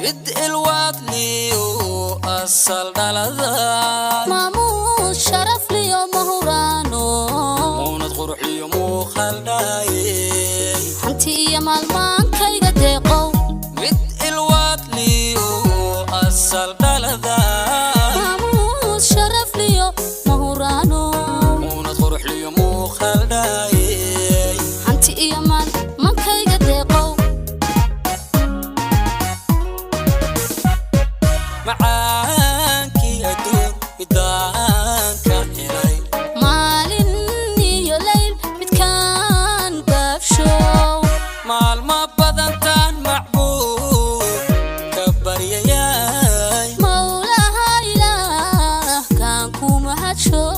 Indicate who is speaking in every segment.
Speaker 1: mid ilwaad liyo asal dhalada
Speaker 2: maamuus sharaf liyo mahuraano
Speaker 1: muunad qurux liyo muuqaldaaye
Speaker 2: hanti iyo maalmaankayga deeqow
Speaker 1: mid ilwaad liyo asal dhalada
Speaker 2: maamuus sharaf liyo mahuraano
Speaker 1: muunad qurux liyo muuqaldaaye
Speaker 2: hanti iyo maalmaankayga deeqow
Speaker 1: macaankii adduun midaanka helay
Speaker 2: maalin iyo layl midkaan baabshow
Speaker 1: maalma badantaan macbuud ka baryayay
Speaker 2: mawlaha ilaah kaan ku mahadshow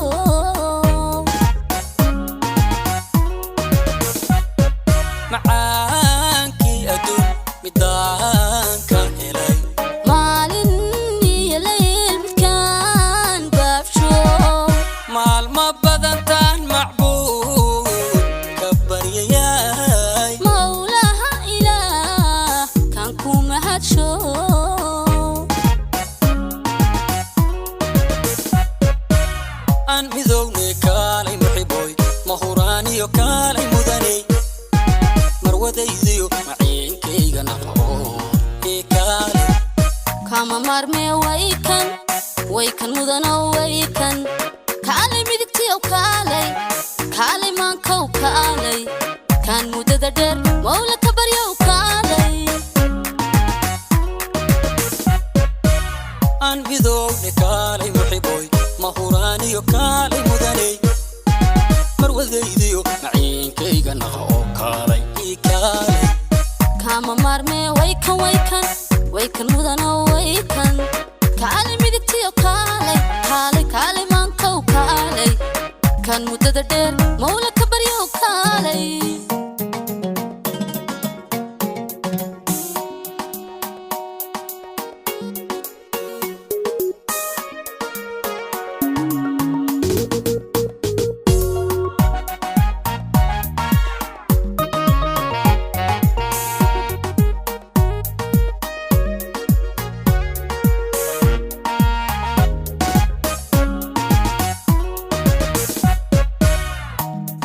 Speaker 1: macaankii adduun midaanka helay
Speaker 2: maalin iyo layl midkaan baabshow
Speaker 1: maalma badantaan macbuud ka baryayay
Speaker 2: mawlaha ilaah kaan ku mahadshow
Speaker 1: aan midownay kaalay muxiboy mahuraaniyo kaalay mudanay marwadaydiyo maciinkayga naqo ee kaalay
Speaker 2: kama marme waykan mudano waykan kaalay midigtiyow kaalay maankow kaalay kaan muddada dheer mawla ka baryow kaalay
Speaker 1: aan midownay kaalay muxiboy mahuraaniyo kaalay mudanay marwadaydiyo maciinkayga naqo kaalay ee kaalay
Speaker 2: kama marme waykan mudano waykan kaalay midigtiyow kaalay maankow kaalay kaan muddada dheer mawla ka baryow kaalay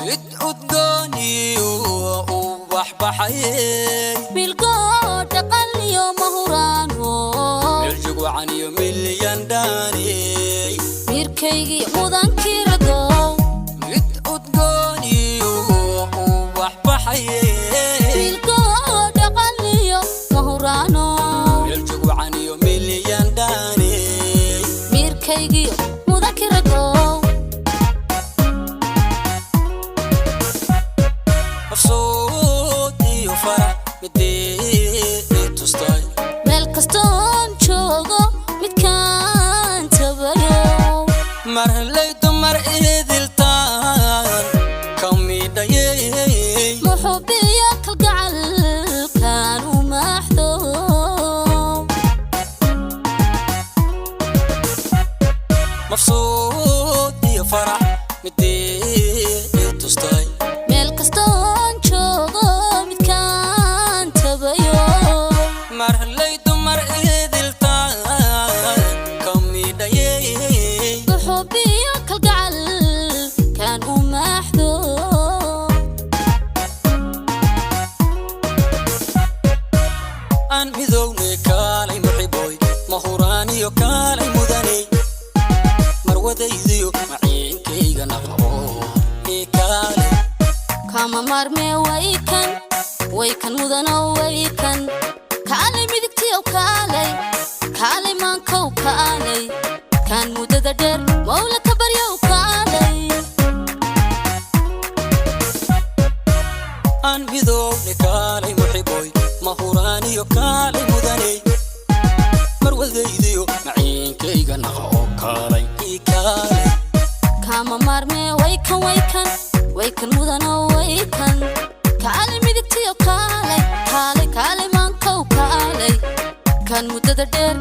Speaker 1: mid udgooniyo u baxbaxayay
Speaker 2: bilgoo dhaqan iyo mahuraano
Speaker 1: meeljug wacan iyo milyan dhaanay
Speaker 2: mirkaygii mudankii ragow
Speaker 1: mid udgooniyo u baxbaxayay
Speaker 2: bilgoo dhaqan iyo mahuraano
Speaker 1: meeljug wacan iyo milyan dhaanay
Speaker 2: mirkaygii mudankii ragow
Speaker 1: mafsuud iyo farax midii tustay
Speaker 2: meel kastoon joogo midkaan tabayo
Speaker 1: mar helay dumar idiltaan ka midhayay
Speaker 2: muxubiyo kalgacalkaan u maaxdo
Speaker 1: mafsuud iyo farax midii tustay
Speaker 2: meel kastoon joogo midkaan tabayo
Speaker 1: mar helay dumar idiltaan ka midhayay
Speaker 2: muxubiyo kalgacalkaan u maaxdo
Speaker 1: aan midownay kaalay muxiboy mahuraaniyo kaalay mudanay marwadaydiyo maciinkayga naqo ee kaalay
Speaker 2: kama marme waykan mudano waykan kaalay midigtiyow kaalay maankow kaalay kaan muddada dheer mawla ka baryow kaalay
Speaker 1: aan midownay kaalay muxiboy mahuraaniyo kaalay mudanay marwadaydiyo maciinkayga naqo kaalay ee kaalay
Speaker 2: kama marme waykan mudano waykan kaalay midigtiyow kaalay maankow kaalay kaan muddada dheer